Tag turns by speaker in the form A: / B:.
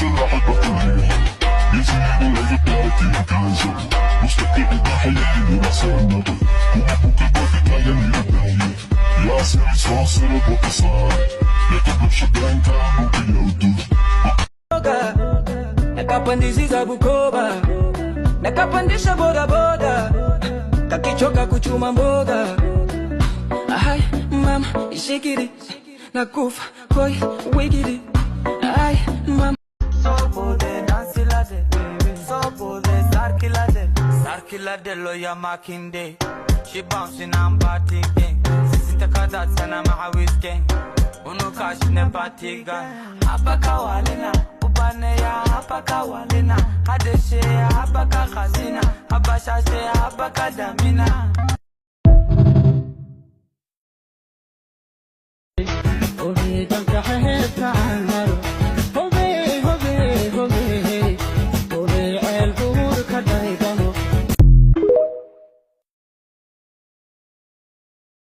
A: شرح البطارية يزيد ولا يتعطي كازو مستقبل بحياتي براسي النظر ومبوك البوكي تاين يبداية يا سيري صاصر البطسار يتقب شبان كابوكي يودوش
B: Nakapandisha Bukoba, nakapandisha boda boda, kakichoka kuchuma mboga. Ay mama ishikiri, nakufa koi wigiri. Ay mama
C: Sobode dansilade, sobode sarkilade loya makinde. She bouncing and party gang, sisita kada sana mahawis gang. Unukash ne party gang, hapa kawalina. Hapa kawalina, hadeshe hapa kakazina, hapa shashe hapa kadamina.
B: Oreda